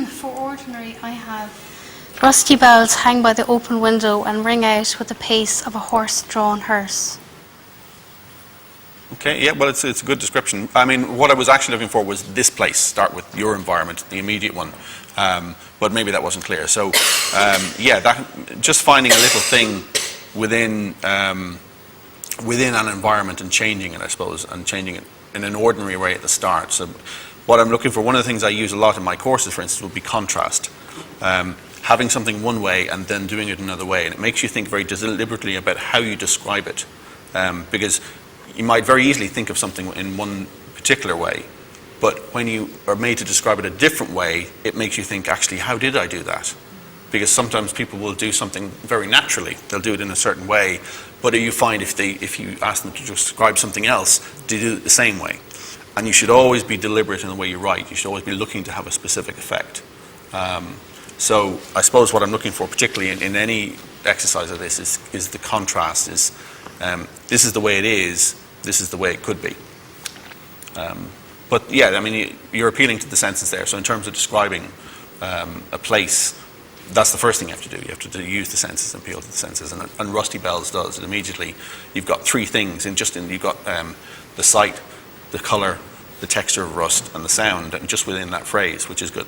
For ordinary, I have rusty bells hang by the open window and ring out with the pace of a horse-drawn hearse. Okay, yeah, well, it's a good description. I mean, what I was actually looking for was this place. Start with your environment, the immediate one. But maybe that wasn't clear. So, yeah, just finding a little thing within an environment and changing it, I suppose, and changing it in an ordinary way at the start. So, what I'm looking for, one of the things I use a lot in my courses, for instance, would be contrast. Having something one way and then doing it another way, and it makes you think very deliberately about how you describe it, because you might very easily think of something in one particular way, but when you are made to describe it a different way, it makes you think, actually, how did I do that? Because sometimes people will do something very naturally. They'll do it in a certain way, but you find if you ask them to describe something else, they do it the same way. And you should always be deliberate in the way you write. You should always be looking to have a specific effect. So I suppose what I'm looking for, particularly in any exercise of this, is the contrast. This is the way it is. This is the way it could be. But yeah, I mean, you're appealing to the senses there. So in terms of describing a place, that's the first thing you have to do. You have to use the senses and appeal to the senses. And Rusty Bells does it immediately. You've got three things. You've got the sight, the color, the texture of rust, and the sound, and just within that phrase, which is good.